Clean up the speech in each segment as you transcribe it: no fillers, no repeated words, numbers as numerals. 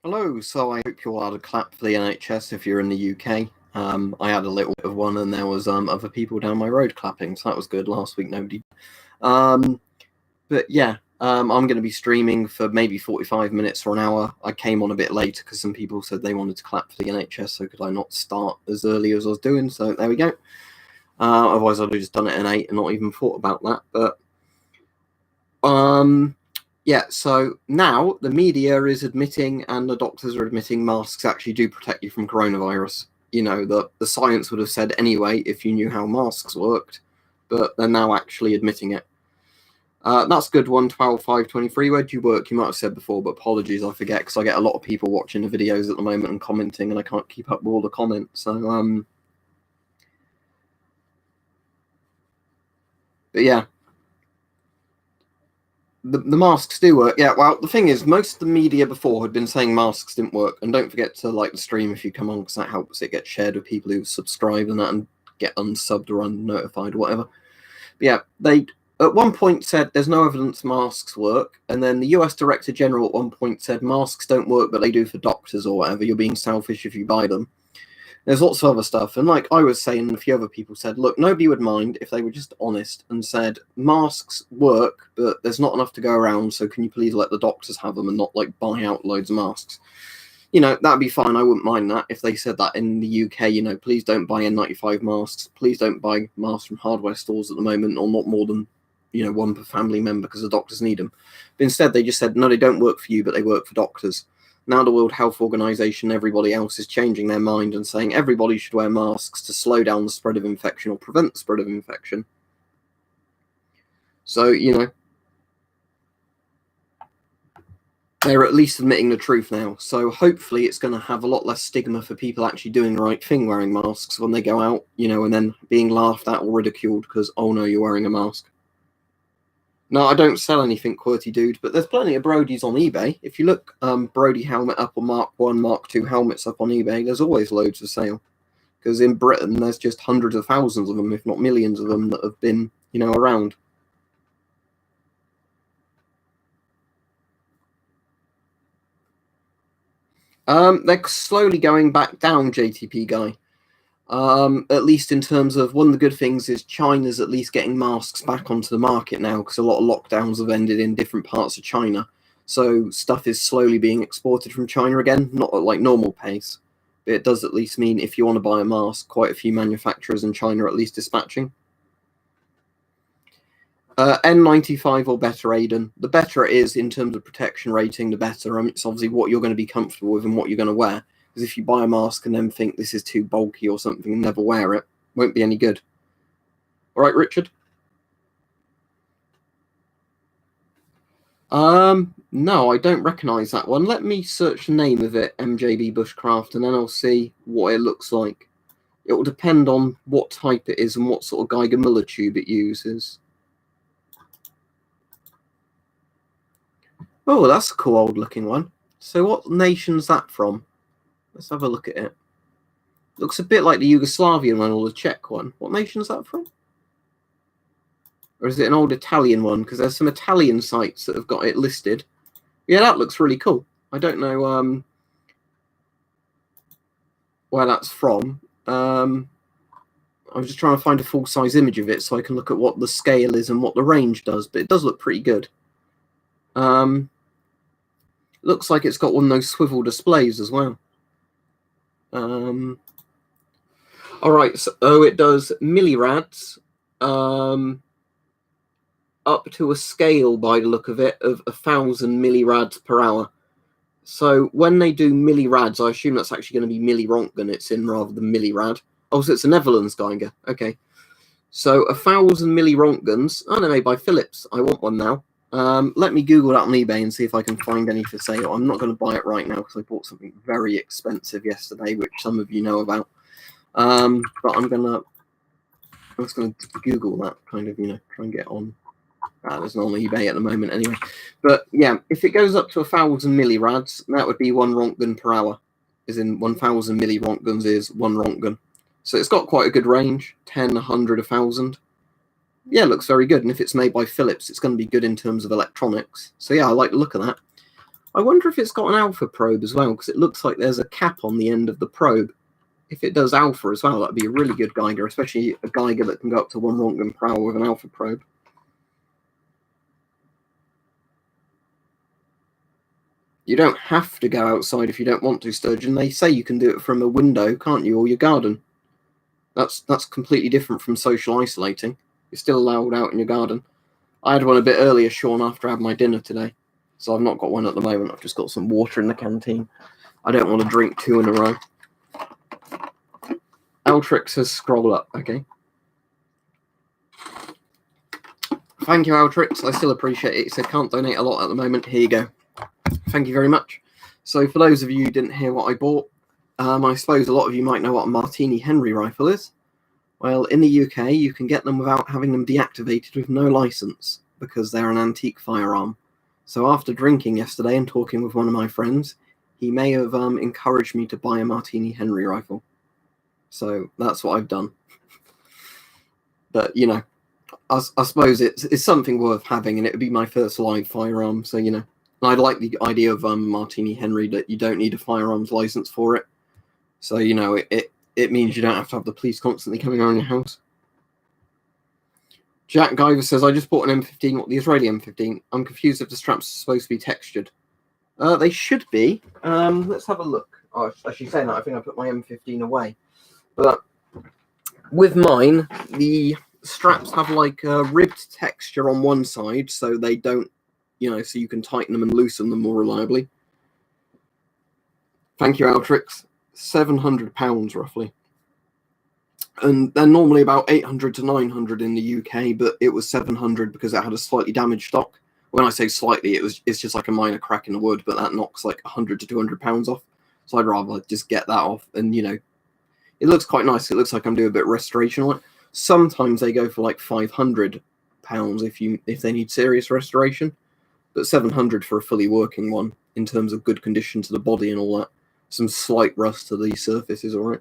Hello, so I hope you all had a clap for the NHS if you're in the UK. I had a little bit of one, and there was other people down my road clapping, so that was good. Last week nobody. But yeah, I'm going to be streaming for maybe 45 minutes or an hour. I came on a bit later because some people said they wanted to clap for the NHS, so could I not start as early as I was doing? So there we go. Otherwise, I'd have just done it at 8 and not even thought about that. But yeah, so now the media is admitting and the doctors are admitting masks actually do protect you from coronavirus. You know, the science would have said anyway if you knew how masks worked, but they're now actually admitting it. That's good one, 12.5.23. Where do you work? You might have said before, but apologies, I forget because I get a lot of people watching the videos at the moment and commenting, and I can't keep up with all the comments. So, but yeah. The masks do work. Yeah, well, the thing is, most of the media before had been saying masks didn't work. And don't forget to like the stream if you come on, because that helps it get shared with people who subscribe and that and get unsubbed or unnotified or whatever. But yeah, they at one point said there's no evidence masks work. And then the US Director General at one point said masks don't work, but they do for doctors or whatever. You're being selfish if you buy them. There's lots of other stuff. And like I was saying, and a few other people said, look, nobody would mind if they were just honest and said, masks work, but there's not enough to go around, so can you please let the doctors have them and not like buy out loads of masks? You know, that'd be fine. I wouldn't mind that if they said that in the UK, you know, please don't buy N95 masks. Please don't buy masks from hardware stores at the moment, or not more than, you know, one per family member because the doctors need them. But instead, they just said, no, they don't work for you, but they work for doctors. Now the World Health Organization, everybody else is changing their mind and saying everybody should wear masks to slow down the spread of infection or prevent the spread of infection. So, you know, they're at least admitting the truth now. So hopefully it's going to have a lot less stigma for people actually doing the right thing wearing masks when they go out, you know, and then being laughed at or ridiculed because, oh no, you're wearing a mask. No, I don't sell anything QWERTY dude, but there's plenty of Brodies on eBay. If you look Brody helmet up or Mark 1, Mark 2 helmets up on eBay, there's always loads for sale. Because in Britain, there's just hundreds of thousands of them, if not millions of them, that have been, you know, around. They're slowly going back down, JTP guy. At least in terms of, one of the good things is China's at least getting masks back onto the market now, because a lot of lockdowns have ended in different parts of China. So stuff is slowly being exported from China again, not at like normal pace. But it does at least mean if you want to buy a mask, quite a few manufacturers in China are at least dispatching. N95 or better, Aiden. The better it is in terms of protection rating, the better. It's obviously what you're going to be comfortable with and what you're going to wear. Because if you buy a mask and then think this is too bulky or something and never wear it, won't be any good. All right, Richard? No, I don't recognise that one. Let me search the name of it, MJB Bushcraft, and then I'll see what it looks like. It will depend on what type it is and what sort of Geiger Muller tube it uses. Oh, that's a cool old looking one. So what nation's that from? Let's have a look at it. Looks a bit like the Yugoslavian one or the Czech one. What nation's that from? Or is it an old Italian one? Because there's some Italian sites that have got it listed. Yeah, that looks really cool. I don't know where that's from. I'm just trying to find a full-size image of it so I can look at what the scale is and what the range does. But it does look pretty good. Looks like it's got one of those swivel displays as well. All right, so it does millirads up to a scale, by the look of it, of 1,000 millirads per hour. So when they do millirads, I assume that's actually going to be millirontgen it's in rather than millirad. Oh, so it's a Netherlands Geiger. Okay. So 1,000 millirontgens. Oh, they're made by Philips. I want one now. Let me Google that on eBay and see if I can find any for sale. I'm not going to buy it right now because I bought something very expensive yesterday, which some of you know about. But I'm just going to Google that, kind of, you know, try and get on. There's not on eBay at the moment anyway. But yeah, if it goes up to 1,000 millirads, that would be 1 Rontgen per hour. As in 1,000 millirontgens is 1 Rontgen. So it's got quite a good range, 10, 100, 1,000. Yeah, it looks very good. And if it's made by Philips, it's going to be good in terms of electronics. So yeah, I like the look of that. I wonder if it's got an alpha probe as well, because it looks like there's a cap on the end of the probe. If it does alpha as well, that'd be a really good Geiger, especially a Geiger that can go up to 1 Roentgen per hour with an alpha probe. You don't have to go outside if you don't want to, Sturgeon. They say you can do it from a window, can't you, or your garden. That's completely different from social isolating. You're still allowed out in your garden. I had one a bit earlier, Sean, after I had my dinner today. So I've not got one at the moment. I've just got some water in the canteen. I don't want to drink 2 in a row. Altrix says scroll up, okay. Thank you, Altrix. I still appreciate it. He said can't donate a lot at the moment. Here you go. Thank you very much. So for those of you who didn't hear what I bought, I suppose a lot of you might know what a Martini Henry rifle is. Well, in the UK, you can get them without having them deactivated with no license, because they're an antique firearm. So after drinking yesterday and talking with one of my friends, he may have encouraged me to buy a Martini Henry rifle. So that's what I've done. But, you know, I suppose it's something worth having, and it would be my first live firearm. So, you know, I'd like the idea of Martini Henry, that you don't need a firearms license for it. So, you know, it means you don't have to have the police constantly coming around your house. Jack Geiger says, I just bought an M15, what, the Israeli M15. I'm confused if the straps are supposed to be textured. They should be. Let's have a look. Oh, actually saying that, I think I put my M15 away. But with mine, the straps have like a ribbed texture on one side, so they don't, you know, so you can tighten them and loosen them more reliably. Thank you, Altrix. £700 roughly. And they're normally about 800 to 900 in the UK, but it was 700 because it had a slightly damaged stock. When I say slightly, it's just like a minor crack in the wood, but that knocks like 100 to 200 pounds off. So I'd rather just get that off. And, you know, it looks quite nice. It looks like I'm doing a bit of restoration on it. Sometimes they go for like £500 if they need serious restoration, but 700 for a fully working one in terms of good condition to the body and all that. Some slight rust to the surface is all right.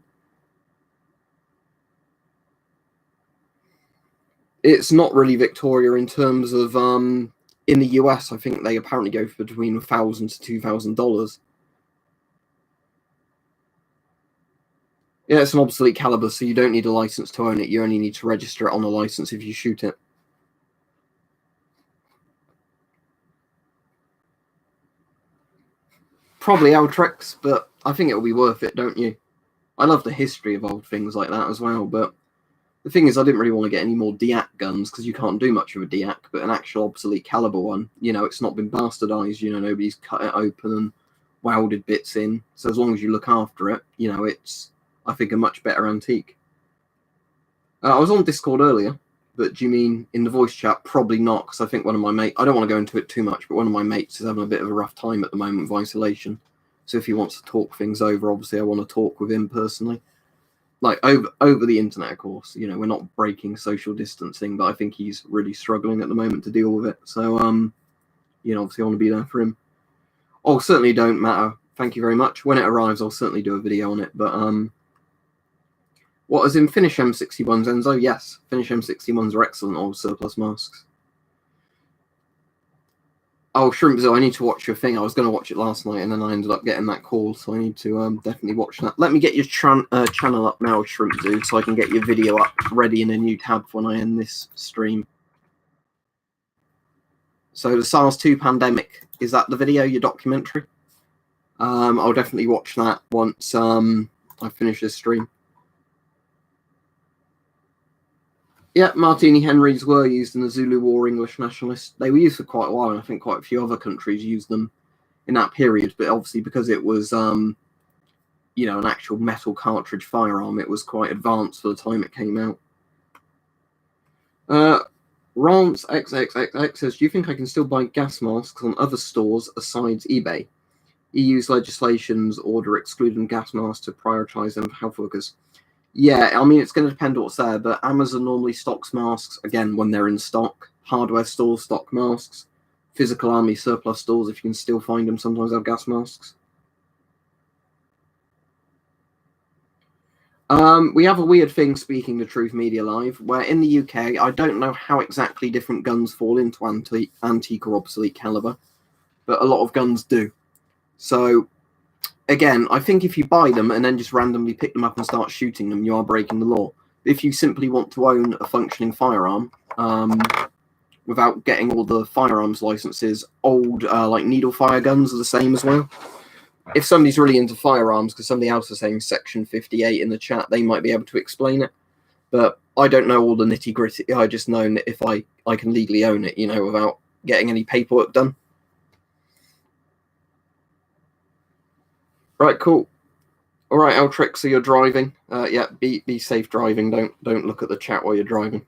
It's not really Victoria in terms of in the US. I think they apparently go for between $1,000 to $2,000. Yeah, it's an obsolete caliber, so you don't need a license to own it. You only need to register it on a license if you shoot it. Probably Altrex, but I think it'll be worth it, don't you? I love the history of old things like that as well, but the thing is, I didn't really want to get any more DIAC guns because you can't do much with a DIAC, but an actual obsolete caliber one, you know, it's not been bastardized, you know, nobody's cut it open and welded bits in. So as long as you look after it, you know, it's, I think, a much better antique. I was on Discord earlier, but do you mean in the voice chat? Probably not, because I think one of my mates, I don't want to go into it too much, but one of my mates is having a bit of a rough time at the moment with isolation. So if he wants to talk things over, obviously I want to talk with him personally. Like over the internet, of course. You know, we're not breaking social distancing, but I think he's really struggling at the moment to deal with it. So, you know, obviously I want to be there for him. Oh, certainly don't matter. Thank you very much. When it arrives, I'll certainly do a video on it. But what, as in Finish M61s, Enzo? Yes, Finish M61s are excellent old surplus masks. Oh, Shrimpzoo, I need to watch your thing. I was going to watch it last night, and then I ended up getting that call, so I need to definitely watch that. Let me get your channel up now, Shrimpzoo, so I can get your video up ready in a new tab when I end this stream. So the SARS-2 pandemic, is that the video, your documentary? I'll definitely watch that once I finish this stream. Yeah, Martini Henrys were used in the Zulu War, English nationalists. They were used for quite a while, and I think quite a few other countries used them in that period. But obviously, because it was, you know, an actual metal cartridge firearm, it was quite advanced for the time it came out. Rance XXXX says, do you think I can still buy gas masks on other stores aside eBay? EU's legislations order excluding gas masks to prioritise them for health workers. Yeah, I mean, it's going to depend what's there, but Amazon normally stocks masks, again, when they're in stock. Hardware stores stock masks. Physical army surplus stores, if you can still find them, sometimes have gas masks. We have a weird thing, speaking the truth, Media Live, where in the UK, I don't know how exactly different guns fall into antique or obsolete caliber, but a lot of guns do. So again, I think if you buy them and then just randomly pick them up and start shooting them, you are breaking the law. If you simply want to own a functioning firearm, without getting all the firearms licenses, old like needle fire guns are the same as well. If somebody's really into firearms, because somebody else is saying section 58 in the chat, they might be able to explain it. But I don't know all the nitty gritty. I just know that if I can legally own it, without getting any paperwork done. Right, cool. All right, Altrix, so you're driving. Yeah, be safe driving. Don't look at the chat while you're driving.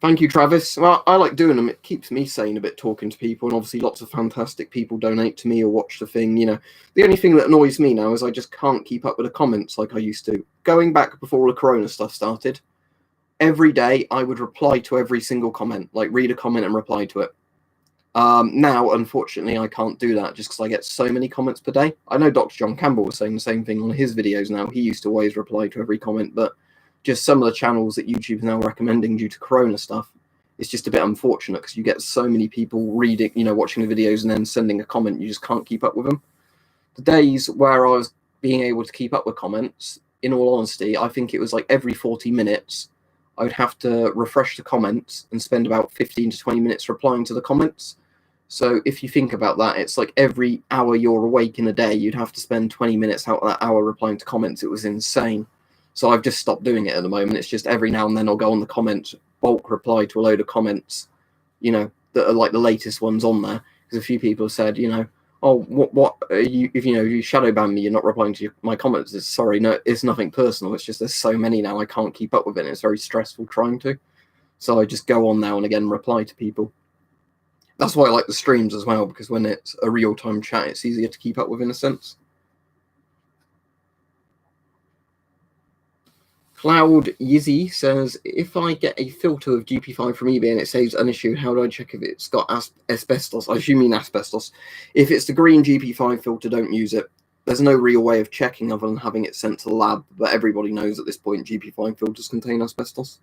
Thank you, Travis. Well, I like doing them. It keeps me sane a bit talking to people, and obviously lots of fantastic people donate to me or watch the thing. The only thing that annoys me now is I just can't keep up with the comments like I used to. Going back before all the Corona stuff started, every day I would reply to every single comment, like read a comment and reply to it. Now, unfortunately, I can't do that just because I get so many comments per day. I know Dr. John Campbell was saying the same thing on his videos now. He used to always reply to every comment, but just some of the channels that YouTube is now recommending due to Corona stuff, it's just a bit unfortunate because you get so many people reading, watching the videos and then sending a comment. You just can't keep up with them. The days where I was being able to keep up with comments, in all honesty, I think it was like every 40 minutes, I would have to refresh the comments and spend about 15 to 20 minutes replying to the comments. So if you think about that, it's like every hour you're awake in a day, you'd have to spend 20 minutes out of that hour replying to comments. It was insane. So I've just stopped doing it at the moment. It's just every now and then I'll go on the comments, bulk reply to a load of comments, that are like the latest ones on there. Because a few people have said, oh, what are you, if you shadow ban me, you're not replying to my comments. It's sorry, no, it's nothing personal. It's just there's so many now, I can't keep up with it. And it's very stressful trying to. So I just go on now and again and reply to people. That's why I like the streams as well, because when it's a real-time chat, it's easier to keep up with in a sense. Cloud Yizzy says, if I get a filter of GP5 from eBay and it says unissued, how do I check if it's got asbestos? I assume you mean asbestos. If it's the green GP5 filter, don't use it. There's no real way of checking other than having it sent to the lab, but everybody knows at this point GP5 filters contain asbestos.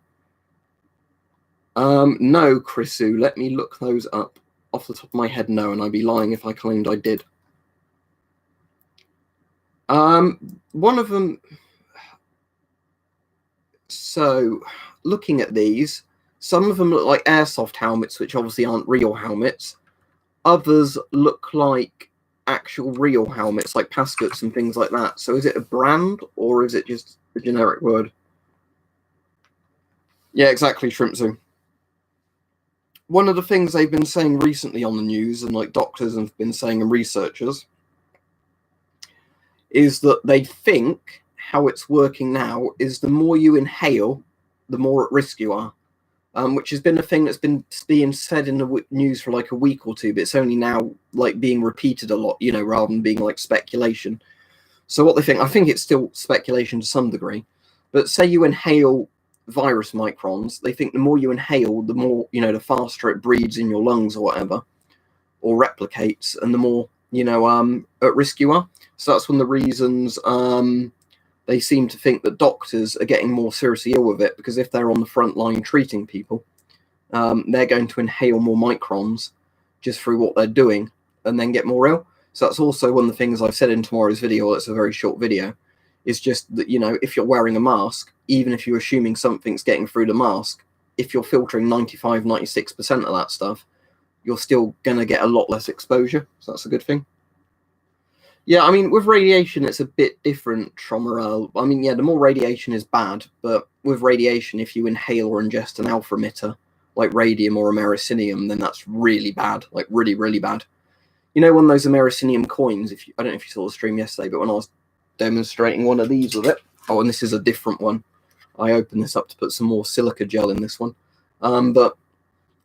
No, Chrisu, let me look those up. Off the top of my head, no, and I'd be lying if I claimed I did. One of them... So, looking at these, some of them look like airsoft helmets, which obviously aren't real helmets. Others look like actual real helmets, like Pascots and things like that. So is it a brand, or is it just a generic word? Yeah, exactly, Shrimpsu. One of the things they've been saying recently on the news, and like doctors have been saying and researchers, is that they think how it's working now is the more you inhale, the more at risk you are, which has been a thing that's been being said in the news for like a week or two, but it's only now like being repeated a lot, rather than being like speculation. So what they think, I think it's still speculation to some degree, but say you inhale virus microns, they think the more you inhale, the more, the faster it breeds in your lungs or whatever, or replicates, and the more, at risk you are. So that's one of the reasons they seem to think that doctors are getting more seriously ill with it, because if they're on the front line treating people, they're going to inhale more microns just through what they're doing and then get more ill. So that's also one of the things I've said in tomorrow's video. It's a very short video. It's just that, if you're wearing a mask, even if you're assuming something's getting through the mask, if you're filtering 95, 96% of that stuff, you're still going to get a lot less exposure. So that's a good thing. Yeah, I mean, with radiation, it's a bit different, Tromerel. I mean, yeah, the more radiation is bad, but with radiation, if you inhale or ingest an alpha emitter, like radium or americinium, then that's really bad, like really, really bad. One of those americinium coins, I don't know if you saw the stream yesterday, but when I was demonstrating one of these with it, oh, and this is a different one. I opened this up to put some more silica gel in this one. But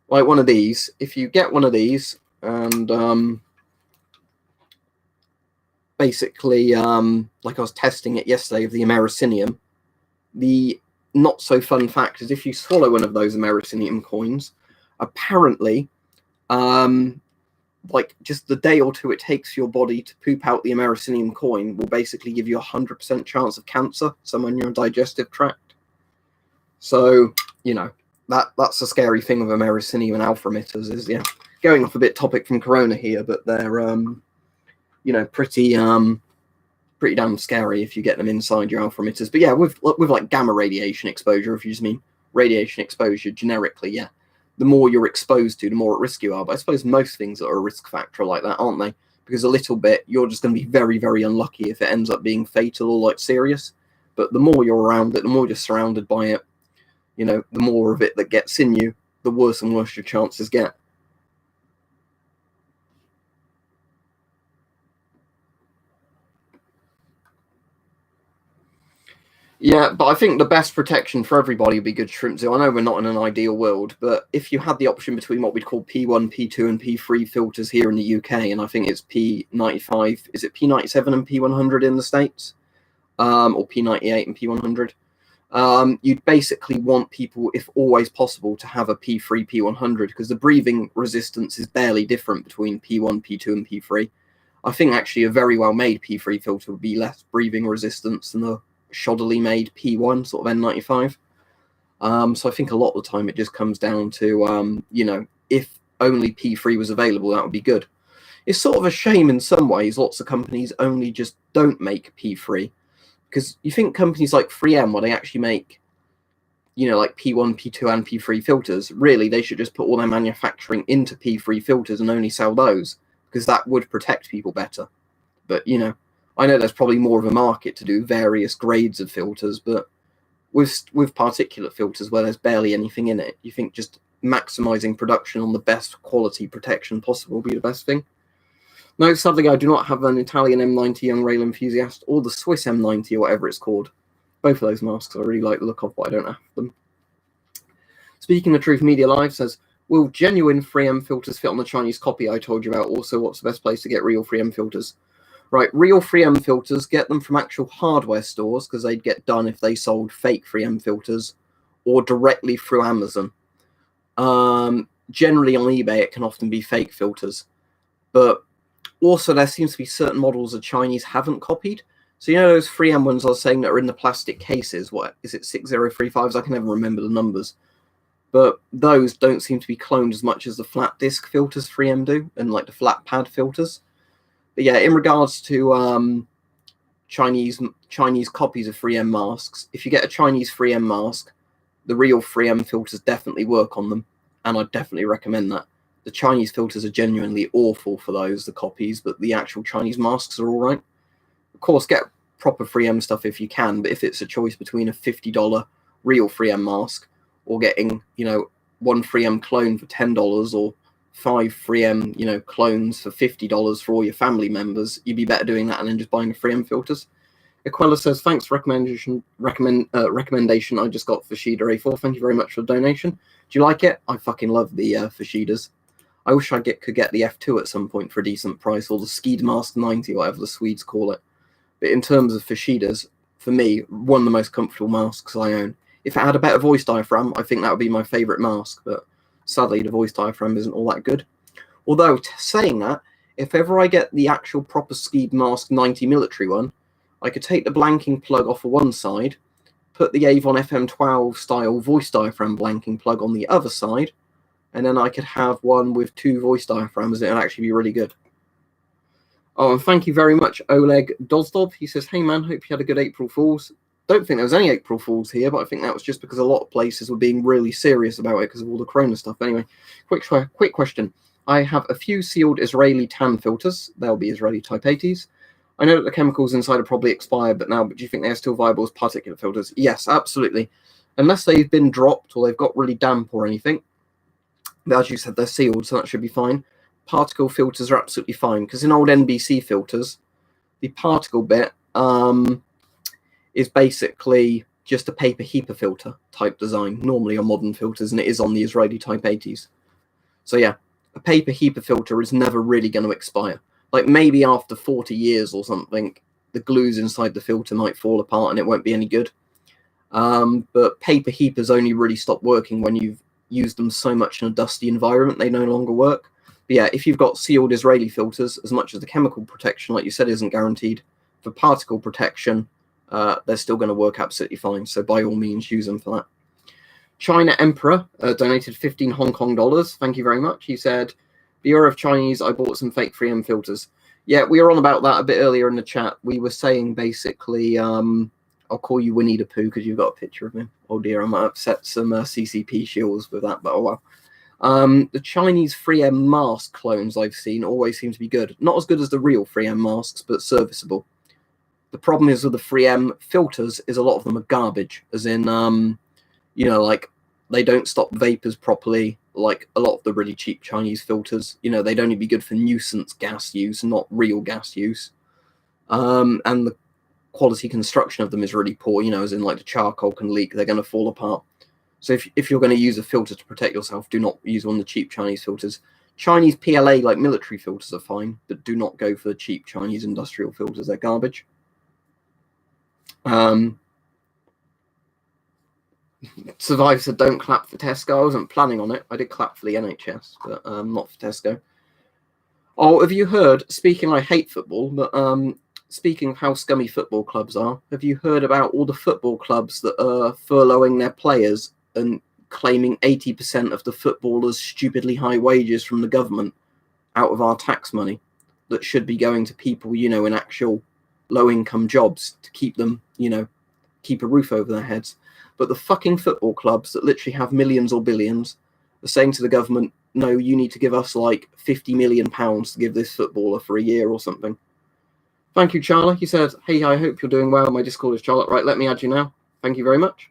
like one of these, if you get one of these and basically, like I was testing it yesterday with the americinium, the not so fun fact is if you swallow one of those americinium coins, apparently, like just the day or two it takes your body to poop out the americinium coin will basically give you 100% chance of cancer somewhere in your digestive tract. So, that's a scary thing with americinium and alpha emitters is, yeah, going off a bit topic from Corona here, but they're pretty damn scary if you get them inside your alpha emitters. But yeah, with like gamma radiation exposure, if you just mean radiation exposure generically, yeah, the more you're exposed to, the more at risk you are. But I suppose most things that are a risk factor like that, aren't they? Because a little bit, you're just going to be very, very unlucky if it ends up being fatal or like serious. But the more you're around it, the more you're surrounded by it, the more of it that gets in you, the worse and worse your chances get. Yeah, but I think the best protection for everybody would be good shrimp zoo. I know we're not in an ideal world, but if you had the option between what we'd call P1, P2, and P3 filters here in the UK, and I think it's P95, is it P97 and P100 in the States? Or P98 and P100? You'd basically want people, if always possible, to have a P3, P100, because the breathing resistance is barely different between P1, P2, and P3. I think actually a very well-made P3 filter would be less breathing resistance than the shoddily made P1 sort of N95. So I think a lot of the time it just comes down to, if only P3 was available, that would be good. It's sort of a shame in some ways lots of companies only just don't make P3, because you think companies like 3M, where they actually make, like P1, P2, and P3 filters, really they should just put all their manufacturing into P3 filters and only sell those, because that would protect people better. But, I know there's probably more of a market to do various grades of filters, but with particulate filters where there's barely anything in it, you think just maximizing production on the best quality protection possible would be the best thing. No, sadly, I do not have an Italian M90 Young Rail Enthusiast or the Swiss M90 or whatever it's called. Both of those masks I really like the look of, but I don't have them. Speaking of Truth Media Live says, will genuine 3M filters fit on the Chinese copy I told you about? Also, what's the best place to get real 3M filters? Right, real 3M filters, get them from actual hardware stores, because they'd get done if they sold fake 3M filters, or directly through Amazon. Generally on eBay, it can often be fake filters. But also there seems to be certain models the Chinese haven't copied. So those 3M ones I was saying that are in the plastic cases, what is it, 6035s? I can never remember the numbers. But those don't seem to be cloned as much as the flat disc filters 3M do, and like the flat pad filters. But yeah, in regards to Chinese copies of 3M masks, if you get a Chinese 3M mask, the real 3M filters definitely work on them, and I definitely recommend that. The Chinese filters are genuinely awful for those, the copies, but the actual Chinese masks are all right. Of course, get proper 3M stuff if you can, but if it's a choice between a $50 real 3M mask or getting, one 3M clone for $10 or 5 3M, clones for $50 for all your family members, you'd be better doing that and then just buying the 3M filters. Aquella says, thanks for recommendation I just got for Fashida A4. Thank you very much for the donation. Do you like it? I fucking love the Fashidas. I wish I could get the F2 at some point for a decent price, or the Skeed Mask 90, whatever the Swedes call it. But in terms of Fashidas, for me, one of the most comfortable masks I own. If it had a better voice diaphragm, I think that would be my favourite mask, but sadly, the voice diaphragm isn't all that good. Although, saying that, if ever I get the actual proper Skeed Mask 90 military one, I could take the blanking plug off of one side, put the Avon FM12 style voice diaphragm blanking plug on the other side, and then I could have one with 2 voice diaphragms, and it'll actually be really good. Oh, and thank you very much, Oleg Dozdov. He says, hey man, hope you had a good April Fool's. Don't think there was any April Fools here, but I think that was just because a lot of places were being really serious about it because of all the Corona stuff. Anyway, quick question. I have a few sealed Israeli tan filters. They'll be Israeli Type 80s. I know that the chemicals inside are probably expired, but do you think they're still viable as particulate filters? Yes, absolutely. Unless they've been dropped or they've got really damp or anything. But as you said, they're sealed, so that should be fine. Particle filters are absolutely fine, because in old NBC filters, the particle bit is basically just a paper HEPA filter type design, normally on modern filters, and it is on the Israeli Type 80s. So yeah, a paper HEPA filter is never really going to expire. Like maybe after 40 years or something, the glues inside the filter might fall apart and it won't be any good. But paper HEPAs only really stop working when you've used them so much in a dusty environment, they no longer work. But yeah, if you've got sealed Israeli filters, as much as the chemical protection, like you said, isn't guaranteed, for particle protection, they're still going to work absolutely fine. So by all means, use them for that. China Emperor donated 15 Hong Kong dollars. Thank you very much. He said, Beware of Chinese. I bought some fake 3M filters. Yeah, we were on about that a bit earlier in the chat. We were saying basically, I'll call you Winnie the Pooh because you've got a picture of him. Oh dear, I might upset some CCP shields with that, but oh well. The Chinese 3M mask clones I've seen always seem to be good. Not as good as the real 3M masks, but serviceable. The problem is with the 3M filters is a lot of them are garbage, as in, you know, like they don't stop vapors properly, like a lot of the really cheap Chinese filters. You know, they'd only be good for nuisance gas use, not real gas use. And the quality construction of them is really poor, you know, as in like the charcoal can leak, they're going to fall apart. So if you're going to use a filter to protect yourself, do not use one of the cheap Chinese filters. Chinese PLA, like military filters, are fine, but do not go for the cheap Chinese industrial filters. They're garbage. Survive said, don't clap for Tesco. I wasn't planning on it. I did clap for the NHS, but not for Tesco. Oh, have you heard, speaking, I hate football, but speaking of how scummy football clubs are, have you heard about all the football clubs that are furloughing their players and claiming 80% of the footballers' stupidly high wages from the government out of our tax money that should be going to people, you know, in actual low-income jobs to keep them, you know, keep a roof over their heads? But the fucking football clubs that literally have millions or billions are saying to the government, no, you need to give us like £50 million to give this footballer for a year or something. Thank you, Charlotte. He said, hey, I hope you're doing well. My Discord is Charlotte. Right, let me add you now. Thank you very much.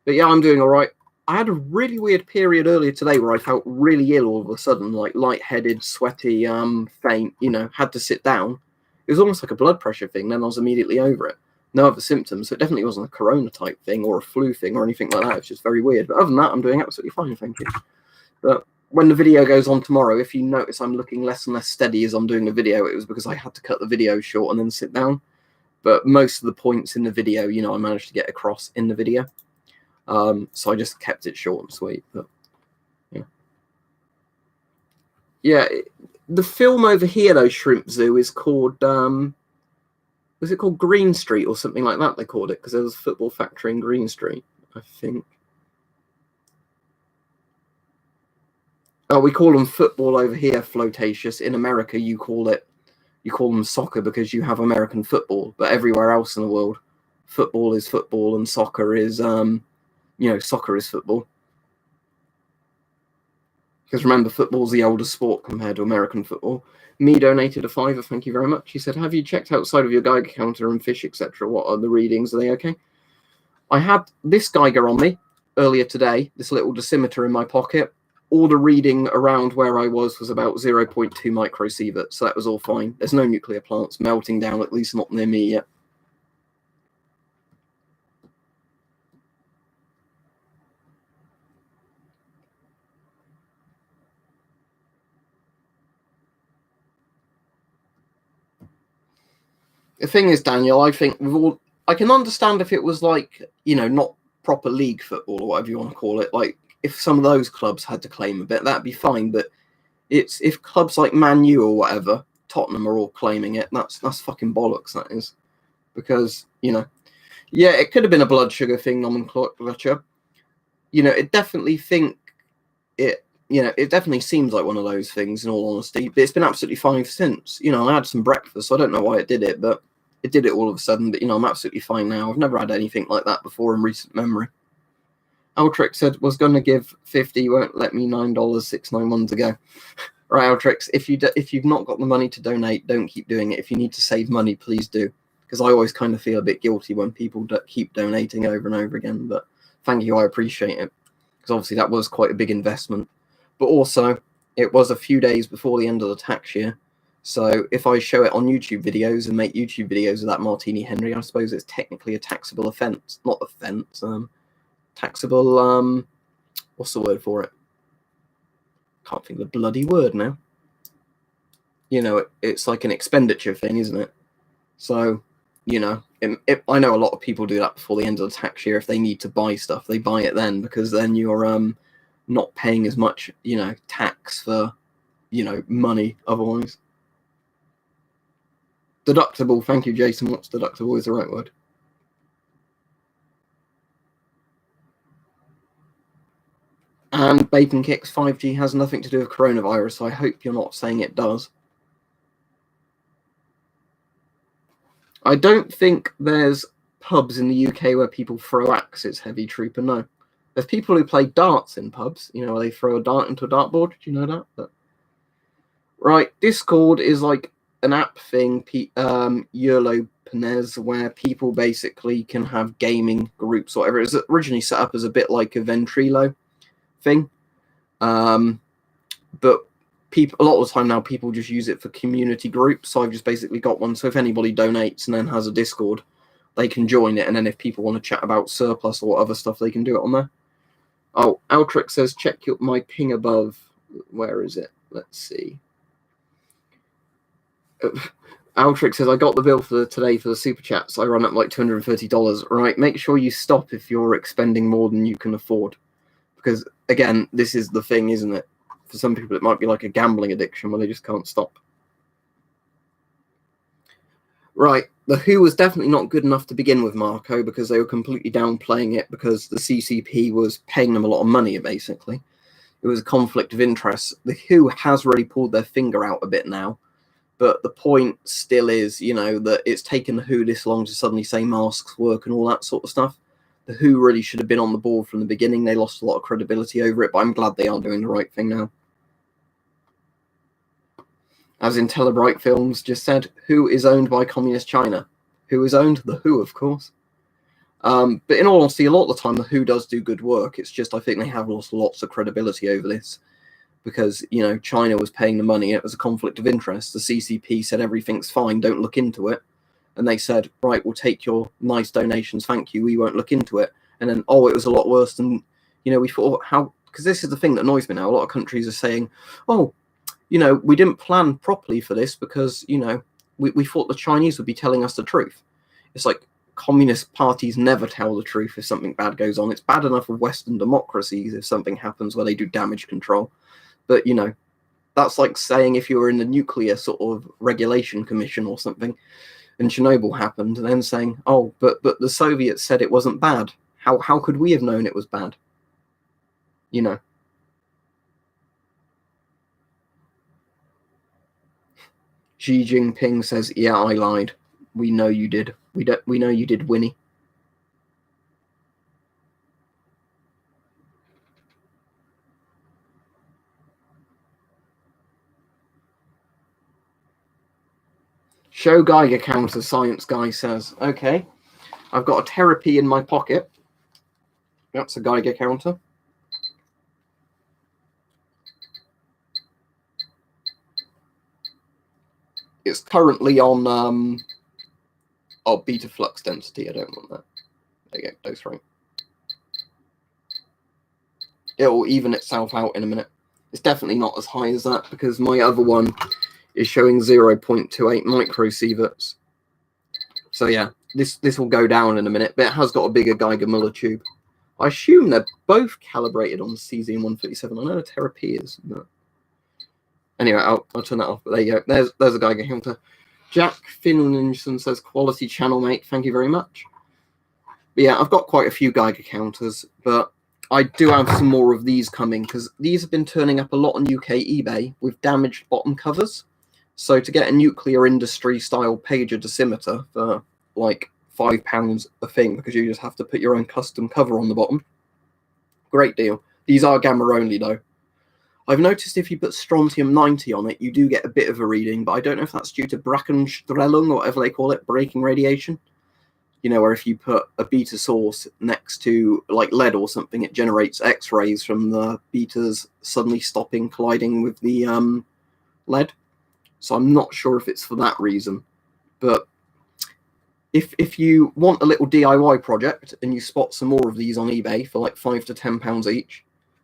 But yeah, I'm doing all right. I had a really weird period earlier today where I felt really ill all of a sudden, like lightheaded, sweaty, faint, you know, had to sit down. It was almost like a blood pressure thing. Then I was immediately over it. No other symptoms. So it definitely wasn't a corona type thing or a flu thing or anything like that. It's just very weird. But other than that, I'm doing absolutely fine. Thank you. But when the video goes on tomorrow, if you notice I'm looking less and less steady as I'm doing the video, it was because I had to cut the video short and then sit down. But most of the points in the video, you know, I managed to get across in the video. So I just kept it short and sweet. But yeah, the film over here, though, Shrimp Zoo, is called, was it called Green Street or something like that? They called it because there was a football factory in Green Street, I think. Oh, we call them football over here, Flotatious. In America, you call them soccer because you have American football. But everywhere else in the world, football is football and soccer is, you know, soccer is football. Because remember, football's the oldest sport compared to American football. Me donated a £5, thank you very much. He said, have you checked outside of your Geiger counter and fish, etc.? What are the readings? Are they okay? I had this Geiger on me earlier today, this little dosimeter in my pocket. All the reading around where I was about 0.2 microsievert, so that was all fine. There's no nuclear plants melting down, at least not near me yet. The thing is, Daniel, I think I can understand if it was like, you know, not proper league football or whatever you want to call it. Like if some of those clubs had to claim a bit, that'd be fine. But it's if clubs like Man U or whatever, Tottenham are all claiming it. That's fucking bollocks. That is, because you know, yeah, it could have been a blood sugar thing nomenclature. You know, it definitely it definitely seems like one of those things. In all honesty, but it's been absolutely fine since. You know, I had some breakfast, so I don't know why it did it, but it did it all of a sudden. But you know, I'm absolutely fine now. I've never had anything like that before in recent memory. Altrix said was going to give 50, won't let me $9 691 to go. Right, Altrix, if you've not got the money to donate, don't keep doing it. If you need to save money, please do, because I always kind of feel a bit guilty when people keep donating over and over again. But thank you, I appreciate it, because obviously that was quite a big investment. But also, it was a few days before the end of the tax year. So if I show it on YouTube videos and make YouTube videos of that Martini Henry, I suppose it's technically a taxable offence. Not offence, taxable, what's the word for it? Can't think of the bloody word now. You know, it's like an expenditure thing, isn't it? So, you know, I know a lot of people do that before the end of the tax year. If they need to buy stuff, they buy it then, because then you're not paying as much, you know, tax for, you know, money otherwise. Deductible, thank you, Jason. What's deductible is the right word. And Bacon Kicks 5G has nothing to do with coronavirus, so I hope you're not saying it does. I don't think there's pubs in the UK where people throw axes, Heavy Trooper, no. There's people who play darts in pubs, you know, where they throw a dart into a dartboard. Do you know that? But... Right, Discord is like an app thing, Yerlo Penez, where people basically can have gaming groups or whatever. It was originally set up as a bit like a Ventrilo thing. But people, a lot of the time now, people just use it for community groups. So I've just basically got one. So if anybody donates and then has a Discord, they can join it. And then if people want to chat about surplus or other stuff, they can do it on there. Oh, Altrix says, check my ping above. Where is it? Let's see. Altrix says, I got the bill for today for the super chats. I run up like $230. Right, make sure you stop if you're expending more than you can afford. Because, again, this is the thing, isn't it? For some people, it might be like a gambling addiction where they just can't stop. Right, The Who was definitely not good enough to begin with, Marco, because they were completely downplaying it because the CCP was paying them a lot of money, basically. It was a conflict of interest. The Who has really pulled their finger out a bit now, but the point still is, you know, that it's taken The Who this long to suddenly say masks work and all that sort of stuff. The Who really should have been on the board from the beginning. They lost a lot of credibility over it, but I'm glad they are doing the right thing now. As in Telebright Films just said, Who is owned by Communist China? Who is owned? The Who, of course. But in all honesty, a lot of the time, The Who does do good work. It's just I think they have lost lots of credibility over this because, you know, China was paying the money. It was a conflict of interest. The CCP said everything's fine, don't look into it. And they said, right, we'll take your nice donations, thank you, we won't look into it. And then, oh, it was a lot worse than, you know, we thought, how, because this is the thing that annoys me now. A lot of countries are saying, oh, you know, we didn't plan properly for this because, you know, we thought the Chinese would be telling us the truth. It's like communist parties never tell the truth if something bad goes on. It's bad enough with Western democracies if something happens where they do damage control. But, you know, that's like saying if you were in the nuclear sort of regulation commission or something, and Chernobyl happened, and then saying, oh, but the Soviets said it wasn't bad. How could we have known it was bad? You know. Xi Jinping says, yeah, I lied. We know you did. We know you did, Winnie. Show Geiger counter, science guy says. Okay. I've got a therapy in my pocket. That's a Geiger counter. It's currently on beta flux density. I don't want that. There you go, dose rate. It will even itself out in a minute. It's definitely not as high as that because my other one is showing 0.28 microsieverts. So yeah, this will go down in a minute, but it has got a bigger Geiger Muller tube. I assume they're both calibrated on cesium 137. I know the therapy is, but anyway, I'll turn that off. But there you go. There's a Geiger counter. Jack Finlinson says, quality channel, mate. Thank you very much. But yeah, I've got quite a few Geiger counters, but I do have some more of these coming because these have been turning up a lot on UK eBay with damaged bottom covers. So to get a nuclear industry style pager dosimeter for like £5 a thing, because you just have to put your own custom cover on the bottom. Great deal. These are gamma only though. I've noticed if you put strontium 90 on it, you do get a bit of a reading, but I don't know if that's due to Brackenstrahlung or whatever they call it, breaking radiation. You know, where if you put a beta source next to like lead or something, it generates X-rays from the betas suddenly stopping colliding with the lead. So I'm not sure if it's for that reason. But if you want a little DIY project and you spot some more of these on eBay for like £5 to £10 each,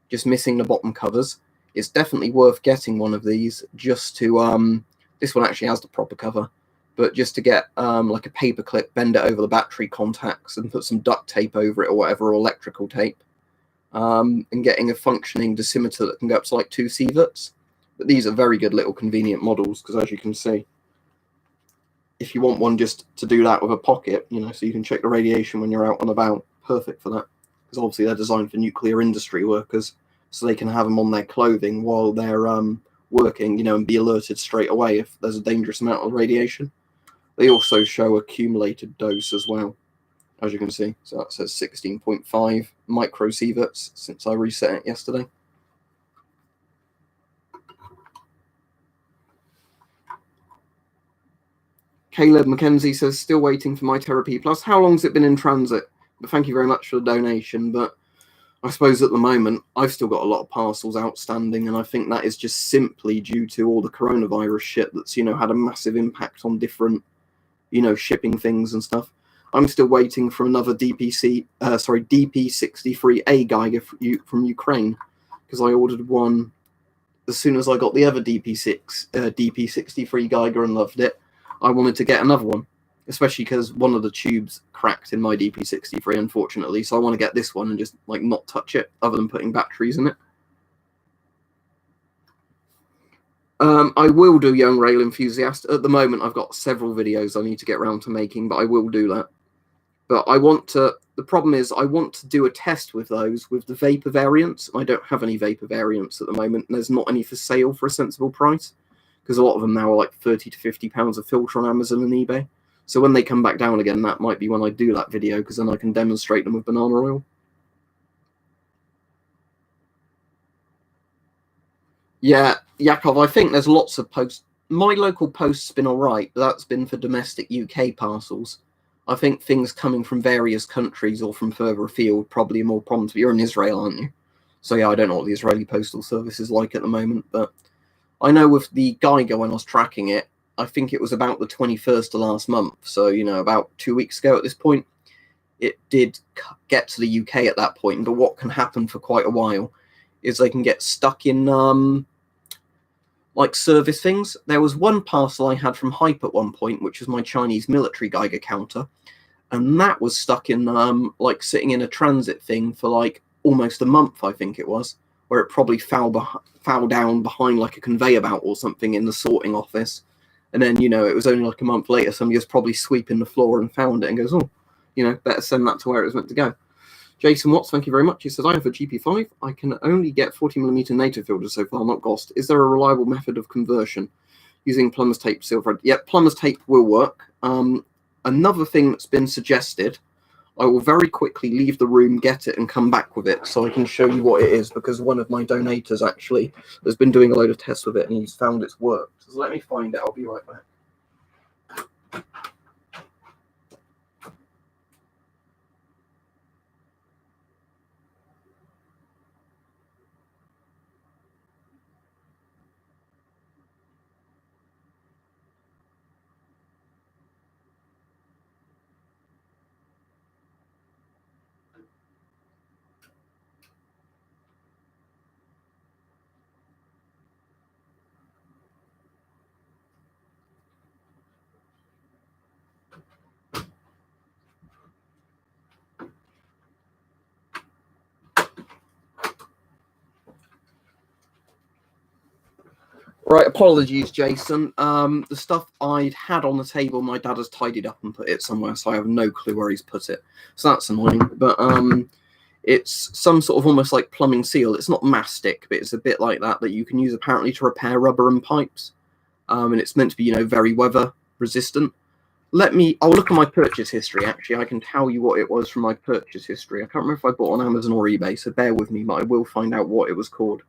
just missing the bottom covers, it's definitely worth getting one of these just to, this one actually has the proper cover, but just to get like a paper clip, bend it over the battery contacts and put some duct tape over it or whatever, or electrical tape, and getting a functioning dosimeter that can go up to like 2 sieverts. But these are very good little convenient models because as you can see, if you want one just to do that with a pocket, you know, so you can check the radiation when you're out and about, perfect for that. Because obviously they're designed for nuclear industry workers. so they can have them on their clothing while they're working, you know, and be alerted straight away if there's a dangerous amount of radiation. They also show accumulated dose as well, as you can see. So that says 16.5 microsieverts since I reset it yesterday. Caleb McKenzie says, still waiting for my Therapy Plus. How long's it been in transit? But thank you very much for the donation. But I suppose at the moment, I've still got a lot of parcels outstanding, and I think that is just simply due to all the coronavirus shit that's, you know, had a massive impact on different, you know, shipping things and stuff. I'm still waiting for another DP63A Geiger from Ukraine, because I ordered one as soon as I got the other DP63 Geiger and loved it. I wanted to get another one, especially because one of the tubes cracked in my DP63, unfortunately. So I want to get this one and just like not touch it, other than putting batteries in it. I will do Young Rail Enthusiast. At the moment, I've got several videos I need to get around to making, but I will do that. But I want to. The problem is, I want to do a test with those with the vapor variants. I don't have any vapor variants at the moment, and there's not any for sale for a sensible price, because a lot of them now are like £30 to £50 a filter on Amazon and eBay. So when they come back down again, that might be when I do that video, because then I can demonstrate them with banana oil. Yeah, Yakov, I think there's lots of posts. My local post's been all right, but that's been for domestic UK parcels. I think things coming from various countries or from further afield probably are more problems. But you're in Israel, aren't you? So yeah, I don't know what the Israeli postal service is like at the moment, but I know with the Geiger, when I was tracking it, I think it was about the 21st of last month. So, you know, about 2 weeks ago at this point, it did get to the UK at that point. But what can happen for quite a while is they can get stuck in like service things. There was one parcel I had from Hype at one point, which was my Chinese military Geiger counter, and that was stuck in like sitting in a transit thing for like almost a month, I think it was, where it probably fell down behind like a conveyor belt or something in the sorting office. And then, you know, it was only like a month later, somebody was probably sweeping the floor and found it and goes, oh, you know, better send that to where it was meant to go. Jason Watts, thank you very much. He says, I have a GP5. I can only get 40mm native filters so far, not GOST. Is there a reliable method of conversion using plumber's tape, silver? Yep, plumber's tape will work. Another thing that's been suggested, I will very quickly leave the room, get it, and come back with it so I can show you what it is, because one of my donators actually has been doing a load of tests with it and he's found it's worked. So let me find it. I'll be right back. Right, apologies, Jason. The stuff I'd had on the table, my dad has tidied up and put it somewhere, so I have no clue where he's put it. So that's annoying. But it's some sort of almost like plumbing seal. It's not mastic, but it's a bit like that you can use apparently to repair rubber and pipes. And it's meant to be, you know, very weather resistant. I'll look at my purchase history, actually. I can tell you what it was from my purchase history. I can't remember if I bought on Amazon or eBay, so bear with me, but I will find out what it was called.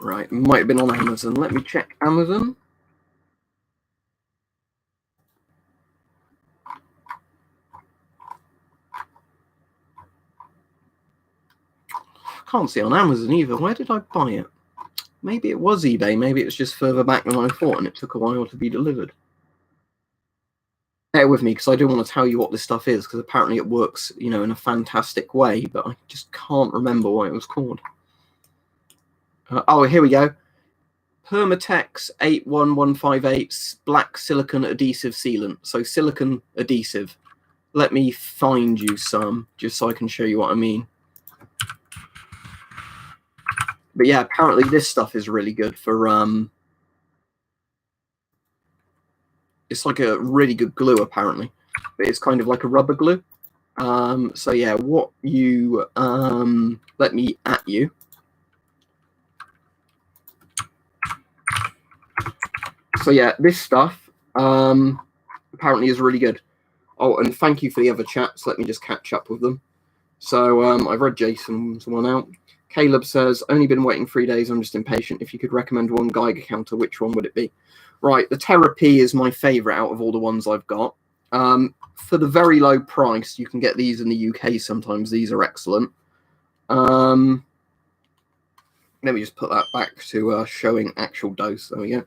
Right, might have been on Amazon. Let me check Amazon. Can't see on Amazon either. Where did I buy it? Maybe it was eBay. Maybe it was just further back than I thought and it took a while to be delivered. Bear with me, because I do want to tell you what this stuff is, because apparently it works, you know, in a fantastic way, but I just can't remember what it was called. Oh, here we go. Permatex 81158 black silicone adhesive sealant. So silicone adhesive. Let me find you some, just so I can show you what I mean. But yeah, apparently this stuff is really good for it's like a really good glue, apparently. but it's kind of like a rubber glue. So yeah, what you let me at you. So yeah, this stuff apparently is really good. Oh, and thank you for the other chats. Let me just catch up with them. So I've read Jason's one out. Caleb says, only been waiting 3 days. I'm just impatient. If you could recommend one Geiger counter, which one would it be? Right, the Therapy is my favourite out of all the ones I've got. For the very low price, you can get these in the UK sometimes. These are excellent. Let me just put that back to showing actual dose. There we go.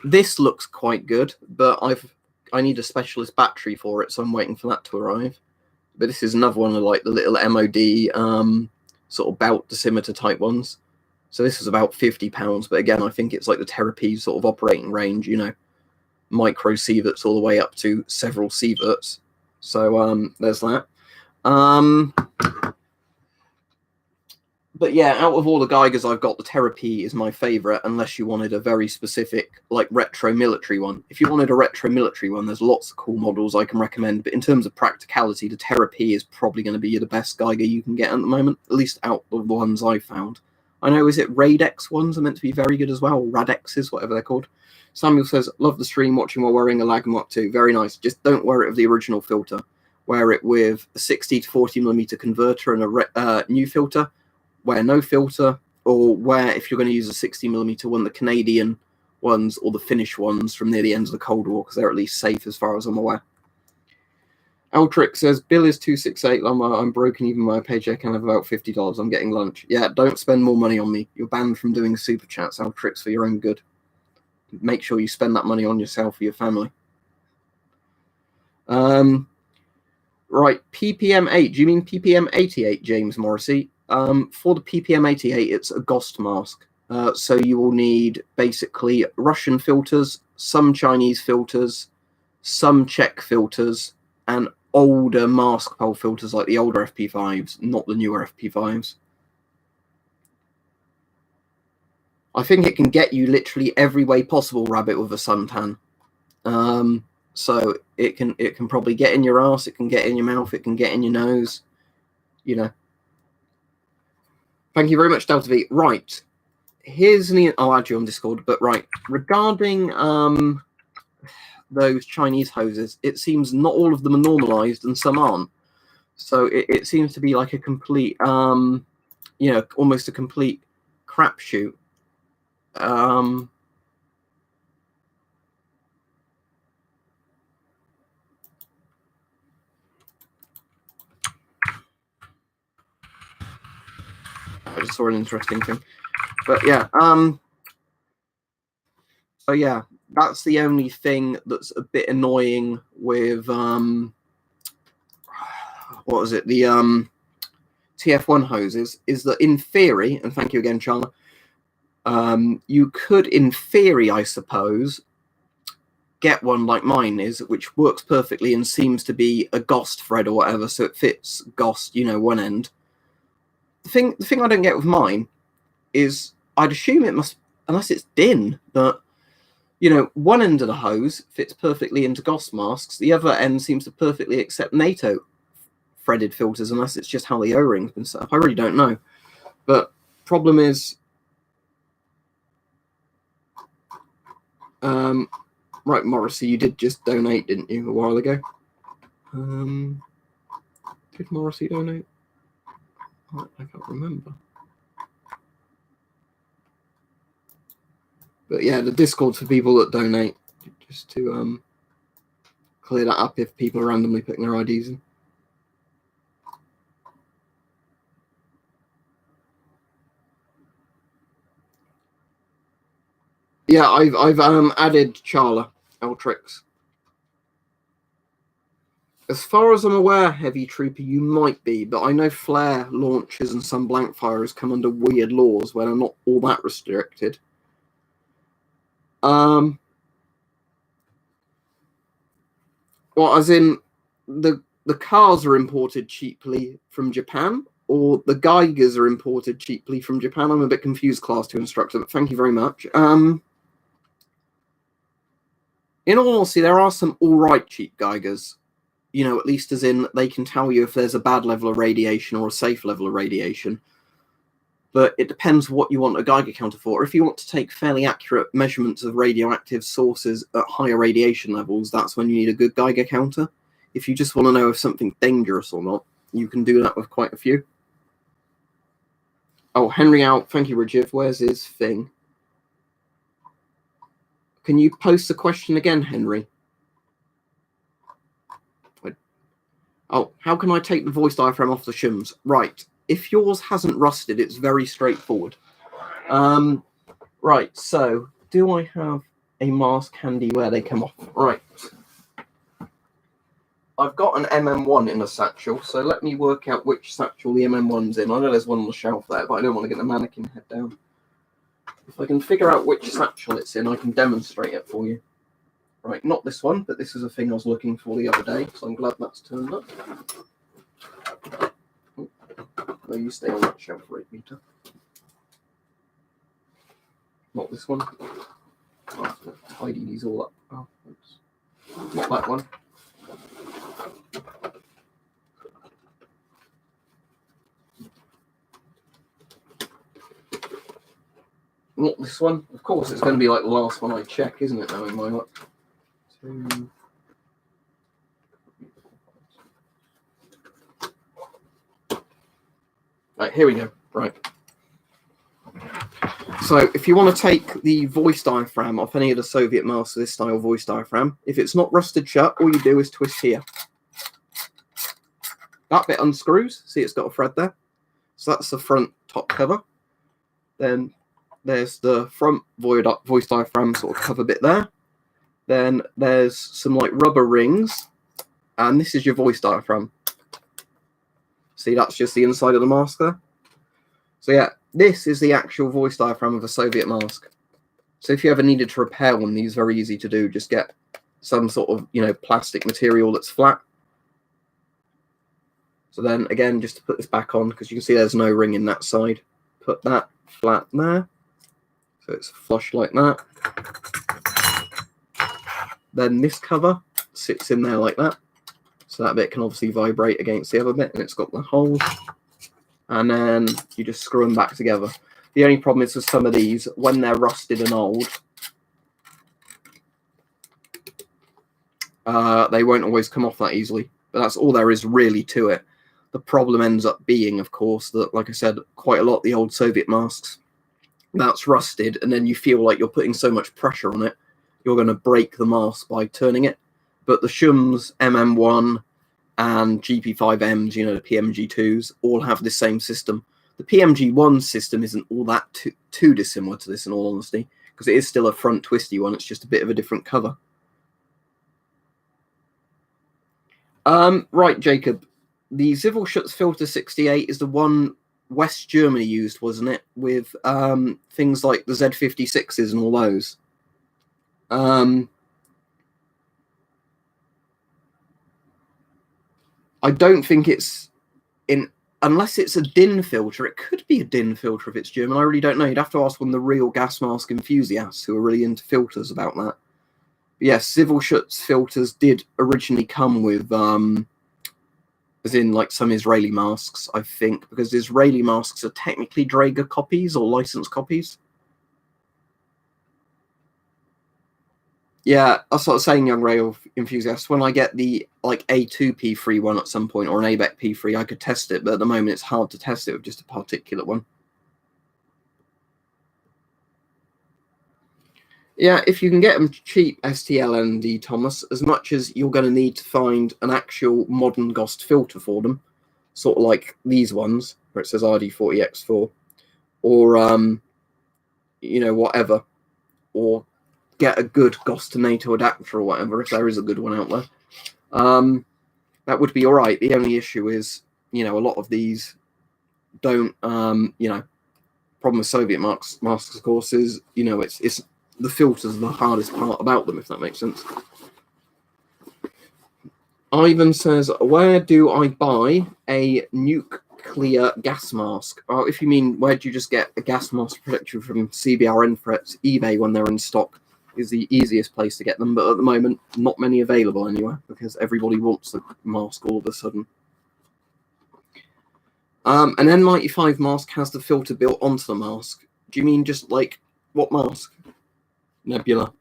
This looks quite good, but I need a specialist battery for it, so I'm waiting for that to arrive. But this is another one of like the little MOD sort of belt decimeter type ones. So this is about £50, but again, I think it's like the Therapy sort of operating range, you know, micro sieverts all the way up to several sieverts. So there's that. But yeah, out of all the Geigers I've got, the Therapy is my favourite, unless you wanted a very specific, like, retro military one. If you wanted a retro military one, there's lots of cool models I can recommend, but in terms of practicality, the Therapy is probably going to be the best Geiger you can get at the moment, at least out of the ones I've found. I know, is it Radex ones are meant to be very good as well, Radexes, whatever they're called. Samuel says, love the stream, watching while wearing a Lagmok too. Very nice. Just don't wear it with the original filter. Wear it with a 60 to 40mm converter and a new filter. Wear no filter, or wear, if you're going to use a 60mm one, the Canadian ones or the Finnish ones from near the end of the Cold War, because they're at least safe as far as I'm aware. Altric says, bill is 268, Lama. I'm broken even my paycheck and I have about $50. I'm getting lunch. Yeah, don't spend more money on me. You're banned from doing super chats, Altric's, for your own good. Make sure you spend that money on yourself or your family. Right, PPM8. Do you mean PPM88, James Morrissey? For the PPM88, it's a GOST mask. So you will need basically Russian filters, some Chinese filters, some Czech filters, and older mask pole filters like the older FP5s, not the newer FP5s. I think it can get you literally every way possible, Rabbit, with a suntan. So it can probably get in your ass, it can get in your mouth, it can get in your nose, you know. Thank you very much, Delta V. Right, here's I'll add you on Discord, but right, regarding those Chinese hoses, it seems not all of them are normalized and some aren't. So it seems to be like a complete, you know, almost a complete crapshoot. I just saw an interesting thing, but yeah, so yeah, that's the only thing that's a bit annoying with what was it, the TF1 hoses, is that in theory, and thank you again, Charla, you could, in theory, I suppose, get one like mine is, which works perfectly and seems to be a GOST thread or whatever, so it fits GOST, you know, one end. The thing I don't get with mine is, I'd assume it must, unless it's DIN, but, you know, one end of the hose fits perfectly into GOST masks, the other end seems to perfectly accept NATO threaded filters, unless it's just how the O-ring's been set up. I really don't know. But problem is, right, Morrissey, you did just donate, didn't you, a while ago? Did Morrissey donate? I can't remember. But yeah, the Discord's for people that donate, just to clear that up if people are randomly putting their IDs in. Yeah, I've added Charla Eltrix. As far as I'm aware, Heavy Trooper, you might be, but I know flare launchers and some blank firers come under weird laws where they're not all that restricted. Well, as in the cars are imported cheaply from Japan, or the Geigers are imported cheaply from Japan? I'm a bit confused, Class 2 instructor, but thank you very much. In all honesty, there are some alright cheap Geigers. You know, at least as in they can tell you if there's a bad level of radiation or a safe level of radiation. But it depends what you want a Geiger counter for. If you want to take fairly accurate measurements of radioactive sources at higher radiation levels, that's when you need a good Geiger counter. If you just want to know if something's dangerous or not, you can do that with quite a few. Oh, Henry out. Thank you, Rajiv. Where's his thing? Can you post the question again, Henry? Oh, how can I take the voice diaphragm off the shims? Right. If yours hasn't rusted, it's very straightforward. Right, so do I have a mask handy where they come off? Right. I've got an MM1 in a satchel, so let me work out which satchel the MM1's in. I know there's one on the shelf there, but I don't want to get the mannequin head down. If I can figure out which satchel it's in, I can demonstrate it for you. Right, not this one, but this is a thing I was looking for the other day, so I'm glad that's turned up. No, you stay on that shelf for 8 meter. Not this one. I have to tidy these all up. Oh, oops. Not that one. Not this one. Of course, it's going to be like the last one I check, isn't it, knowing my luck? Right, here we go. Right. So if you want to take the voice diaphragm off any of the Soviet masks of this style voice diaphragm, if it's not rusted shut, all you do is twist here. That bit unscrews. See, it's got a thread there. So that's the front top cover. Then there's the front voice diaphragm sort of cover bit there. Then there's some like rubber rings. And this is your voice diaphragm. See, that's just the inside of the mask there. So yeah, this is the actual voice diaphragm of a Soviet mask. So if you ever needed to repair one, these are very easy to do. Just get some sort of, you know, plastic material that's flat. So then again, just to put this back on, because you can see there's no ring in that side. Put that flat there. So it's flush like that. Then this cover sits in there like that. So that bit can obviously vibrate against the other bit, and it's got the holes. And then you just screw them back together. The only problem is with some of these, when they're rusted and old, they won't always come off that easily. But that's all there is really to it. The problem ends up being, of course, that, like I said, quite a lot of the old Soviet masks, that's rusted, and then you feel like you're putting so much pressure on it, you're going to break the mask by turning it. But the Schum's MM1 and GP5Ms, you know, the PMG2s, all have the same system. The PMG1 system isn't all that too dissimilar to this, in all honesty, because it is still a front twisty one. It's just a bit of a different cover. Right, Jacob. The Zivilschutz Filter 68 is the one West Germany used, wasn't it? With things like the Z56s and all those. I don't think it's in, unless it's a DIN filter. It could be a DIN filter if it's German. I really don't know. You'd have to ask one of the real gas mask enthusiasts who are really into filters about that. But yes, Zivilschutz filters did originally come with, as in like some Israeli masks, I think, because Israeli masks are technically Draeger copies or licensed copies. Yeah, that's what I was saying, young rail enthusiast. When I get the like A2P3 one at some point, or an ABEC P3, I could test it, but at the moment it's hard to test it with just a particulate one. Yeah, if you can get them cheap, STLND, Thomas, as much as you're going to need to find an actual modern GOST filter for them, sort of like these ones, where it says RD40X4, or, you know, whatever, or get a good GOST to NATO adapter or whatever, if there is a good one out there. That would be all right. The only issue is, you know, a lot of these don't, you know, problem with Soviet masks, of course, is, you know, it's the filters are the hardest part about them, if that makes sense. Ivan says, where do I buy a nuclear gas mask? Oh, if you mean, where do you just get a gas mask protection from CBRN for eBay when they're in stock? is the easiest place to get them, but at the moment, not many available anywhere because everybody wants a mask all of a sudden. An N95 mask has the filter built onto the mask. Do you mean just like what mask? Nebula.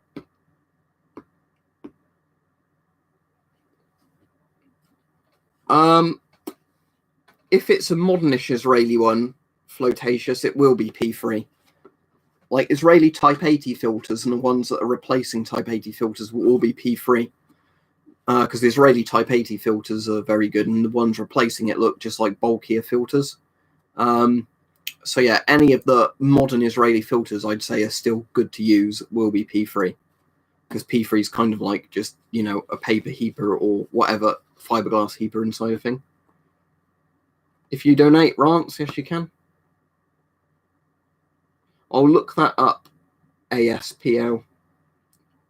If it's a modernish Israeli one, flotaceous, it will be P3. Like Israeli Type 80 filters and the ones that are replacing Type 80 filters will all be P3. Because the Israeli Type 80 filters are very good, and the ones replacing it look just like bulkier filters. So yeah, any of the modern Israeli filters I'd say are still good to use will be P3. Because P3 is kind of like just, you know, a paper heaper or whatever fiberglass heaper inside a thing. If you donate, Rance, yes you can. I'll look that up, ASPL.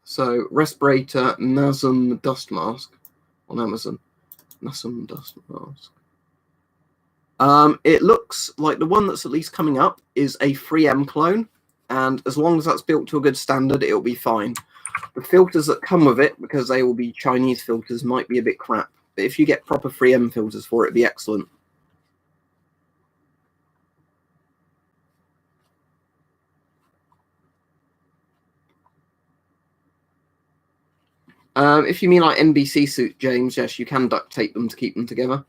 So, respirator NASM dust mask on Amazon. NASM dust mask. It looks like the one that's at least coming up is a 3M clone, and as long as that's built to a good standard, it'll be fine. The filters that come with it, because they will be Chinese filters, might be a bit crap. But if you get proper 3M filters for it, it'd be excellent. If you mean like NBC suit, James, yes, you can duct tape them to keep them together.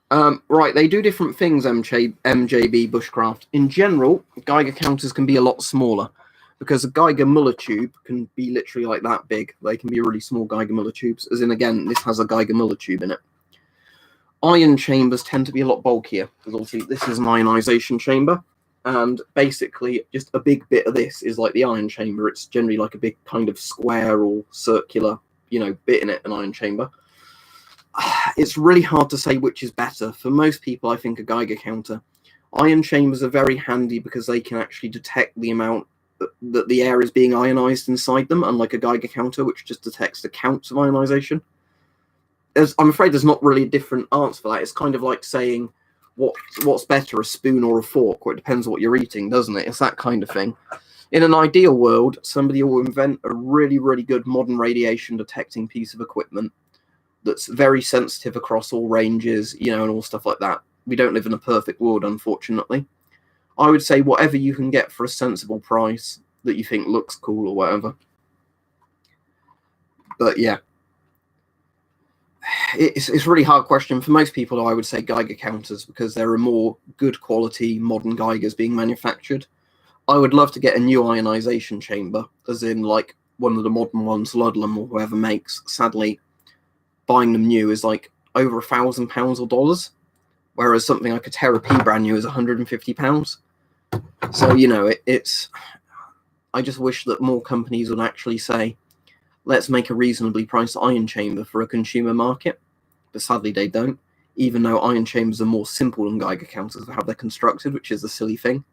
Right, they do different things, MJB Bushcraft. In general, Geiger counters can be a lot smaller because a Geiger Muller tube can be literally like that big. They can be really small Geiger Muller tubes, as in, again, this has a Geiger Muller tube in it. Ion chambers tend to be a lot bulkier because obviously this is an ionization chamber. And basically, just a big bit of this is like the ion chamber. It's generally like a big kind of square or circular, you know, bit in it, an ion chamber. It's really hard to say which is better. For most people, I think a Geiger counter. Ion chambers are very handy because they can actually detect the amount that the air is being ionized inside them, unlike a Geiger counter, which just detects the counts of ionization. I'm afraid there's not really a different answer for that. It's kind of like saying, what's better, a spoon or a fork? Or it depends on what you're eating, doesn't it? It's that kind of thing. In an ideal world, somebody will invent a really, really good modern radiation detecting piece of equipment that's very sensitive across all ranges, you know, and all stuff like that. We don't live in a perfect world, unfortunately. I would say whatever you can get for a sensible price that you think looks cool or whatever. But yeah. It's a really hard question. For most people, I would say Geiger counters because there are more good quality modern Geigers being manufactured. I would love to get a new ionization chamber, as in like one of the modern ones Ludlam or whoever makes. Sadly, buying them new is like over £1,000 or dollars, whereas something like a Terra-P brand new is £150. So, you know, it's... I just wish that more companies would actually say, let's make a reasonably priced ion chamber for a consumer market. But sadly, they don't, even though ion chambers are more simple than Geiger counters for how they're constructed, which is the silly thing.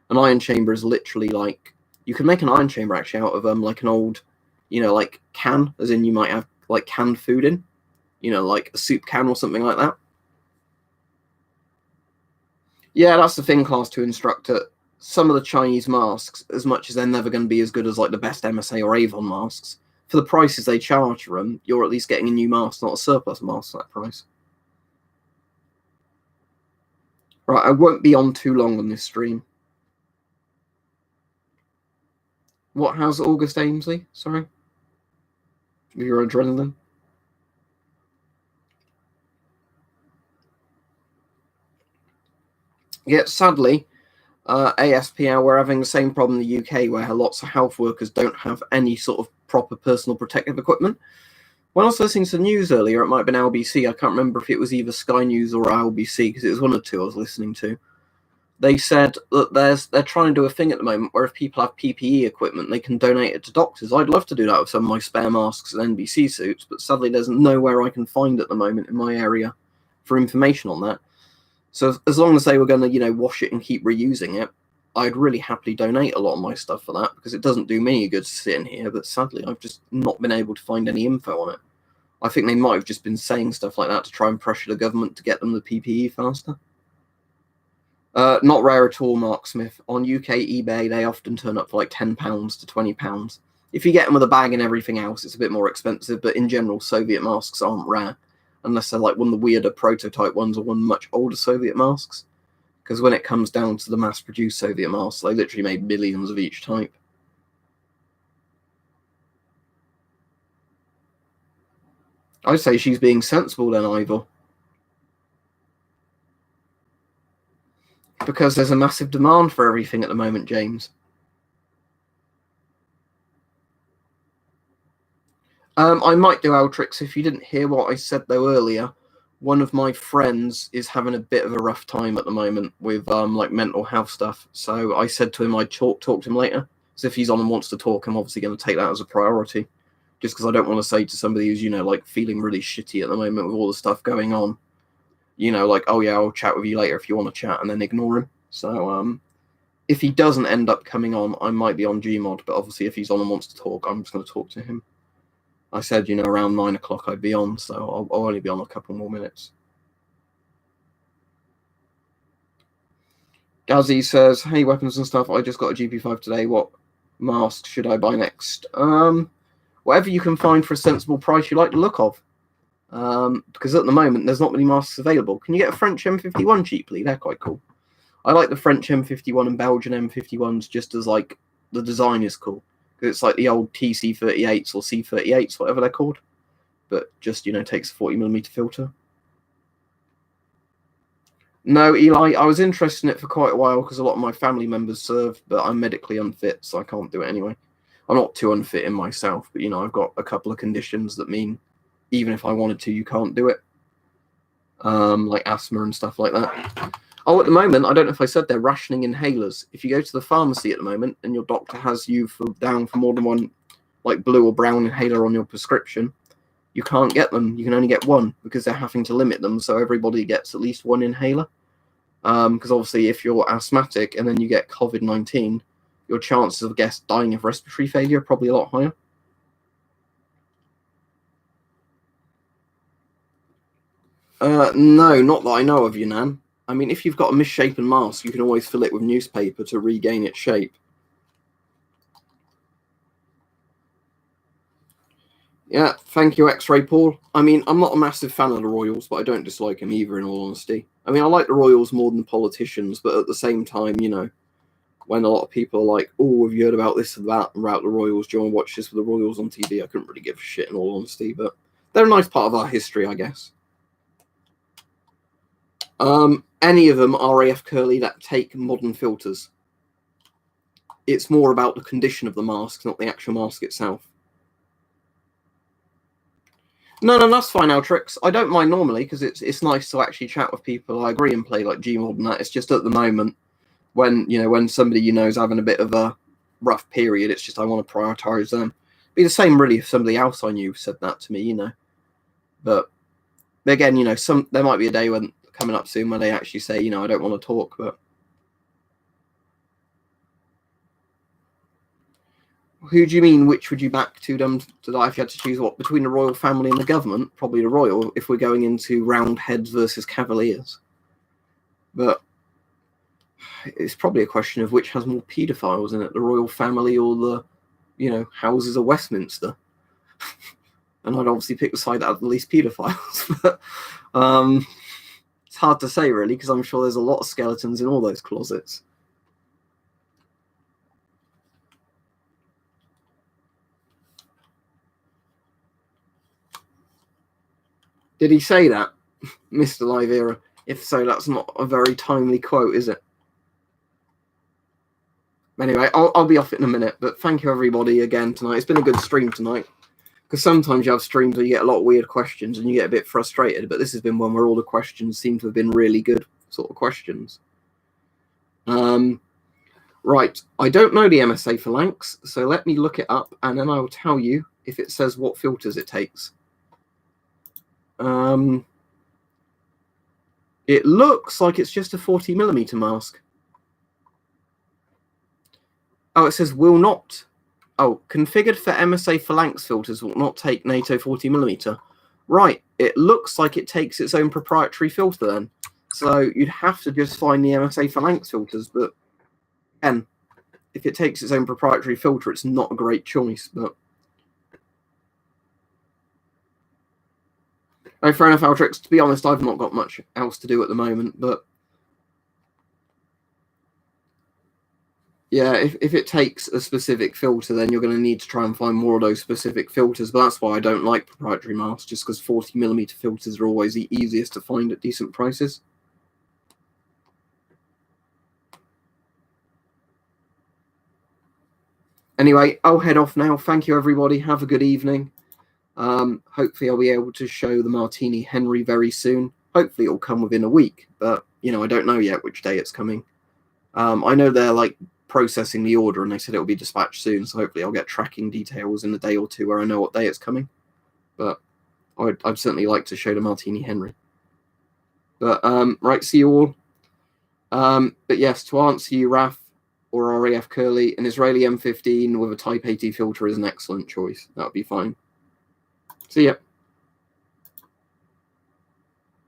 An ion chamber is literally like... You can make an ion chamber actually out of like an old, you know, like can, as in you might have like canned food in. You know, like a soup can or something like that. Yeah, that's the thing, Class 2 instructor. Some of the Chinese masks, as much as they're never going to be as good as like the best MSA or Avon masks, for the prices they charge for them, you're at least getting a new mask, not a surplus mask at that price. Right, I won't be on too long on this stream. What, how's August Ainsley? Sorry? With your adrenaline? Yeah, sadly, ASPL, we're having the same problem in the UK where lots of health workers don't have any sort of proper personal protective equipment. When I was listening to the news earlier, it might have been LBC. I can't remember if it was either Sky News or LBC because it was one of the two I was listening to. They said that they're trying to do a thing at the moment where if people have PPE equipment, they can donate it to doctors. I'd love to do that with some of my spare masks and NBC suits, but sadly there's nowhere I can find at the moment in my area for information on that. So as long as they were going to, you know, wash it and keep reusing it, I'd really happily donate a lot of my stuff for that because it doesn't do me any good to sit in here. But sadly, I've just not been able to find any info on it. I think they might have just been saying stuff like that to try and pressure the government to get them the PPE faster. Not rare at all, Mark Smith. On UK eBay, they often turn up for like £10 to £20. If you get them with a bag and everything else, it's a bit more expensive, but in general, Soviet masks aren't rare, unless they're like one of the weirder prototype ones or one much older Soviet masks. Because when it comes down to the mass-produced Soviet masks, they literally made millions of each type. I'd say she's being sensible then, Ivor. Because there's a massive demand for everything at the moment, James. I might do Altrix. If you didn't hear what I said though earlier, one of my friends is having a bit of a rough time at the moment with like mental health stuff. So I said to him I'd talk to him later. So if he's on and wants to talk, I'm obviously going to take that as a priority. Just because I don't want to say to somebody who's, like feeling really shitty at the moment with all the stuff going on, like, oh yeah, I'll chat with you later if you want to chat, and then ignore him. So if he doesn't end up coming on, I might be on Gmod, but obviously if he's on and wants to talk, I'm just going to talk to him. I said, around 9 o'clock I'd be on, so I'll only be on a couple more minutes. Gazzy says, hey, weapons and stuff, I just got a GP5 today. What mask should I buy next? Whatever you can find for a sensible price you like the look of. Because at the moment, there's not many masks available. Can you get a French M51 cheaply? They're quite cool. I like the French M51 and Belgian M51s just as, like, the design is cool. Because it's like the old TC38s or C38s, whatever they're called. But just, takes a 40mm filter. No, Eli, I was interested in it for quite a while because a lot of my family members serve, but I'm medically unfit, so I can't do it anyway. I'm not too unfit in myself, but, I've got a couple of conditions that mean even if I wanted to, you can't do it. Like asthma and stuff like that. Oh, at the moment, I don't know if I said they're rationing inhalers. If you go to the pharmacy at the moment and your doctor has you down for more than one, like blue or brown inhaler on your prescription, you can't get them. You can only get one because they're having to limit them so everybody gets at least one inhaler. Because obviously if you're asthmatic and then you get COVID-19, your chances of dying of respiratory failure are probably a lot higher. No, not that I know of, Nan. I mean, if you've got a misshapen mask, you can always fill it with newspaper to regain its shape. Yeah, thank you, X-Ray Paul. I mean, I'm not a massive fan of the Royals, but I don't dislike them either, in all honesty. I mean, I like the Royals more than the politicians, but at the same time, when a lot of people are like, oh, have you heard about this and that about the Royals? Do you want to watch this with the Royals on TV? I couldn't really give a shit, in all honesty, but they're a nice part of our history, I guess. Any of them are AF Curly that take modern filters. It's more about the condition of the mask, not the actual mask itself. No, that's fine, Altrix. I don't mind normally because it's nice to actually chat with people. I agree and play like Gmod and that. It's just at the moment when when somebody is having a bit of a rough period, it's just I want to prioritize them. Be the same really if somebody else I knew said that to me, But again, there might be a day when coming up soon when they actually say, I don't want to talk, but who do you mean? Which would you back to them to die if you had to choose what between the royal family and the government? Probably the royal if we're going into Roundheads versus Cavaliers. But it's probably a question of which has more paedophiles in it, the royal family or the, houses of Westminster. And I'd obviously pick the side that had the least paedophiles. But it's hard to say really because I'm sure there's a lot of skeletons in all those closets. Did he say that, Mr. Livera? If so, that's not a very timely quote, is it? Anyway, I'll be off it in a minute, but thank you everybody again tonight. It's been a good stream tonight, because sometimes you have streams where you get a lot of weird questions and you get a bit frustrated, but this has been one where all the questions seem to have been really good sort of questions. Right, I don't know the MSA phalanx, so let me look it up, and then I'll tell you if it says what filters it takes. It looks like it's just a 40mm mask. Oh, it says will not. Oh, configured for MSA phalanx filters will not take NATO 40mm. Right, it looks like it takes its own proprietary filter then. So you'd have to just find the MSA phalanx filters, but again, if it takes its own proprietary filter, it's not a great choice. But no, fair enough, Altrix. To be honest, I've not got much else to do at the moment, but yeah, if it takes a specific filter, then you're going to need to try and find more of those specific filters. But that's why I don't like proprietary masks, just because 40mm filters are always the easiest to find at decent prices. Anyway, I'll head off now. Thank you, everybody. Have a good evening. Hopefully I'll be able to show the Martini Henry very soon. Hopefully it'll come within a week, but I don't know yet which day it's coming. I know they're like processing the order and they said it'll be dispatched soon, so hopefully I'll get tracking details in a day or two where I know what day it's coming. But I'd certainly like to show the Martini Henry. But right, see you all. But yes, to answer you, Raf or RAF Curly, an Israeli M15 with a Type 80 filter is an excellent choice. That would be fine. See ya.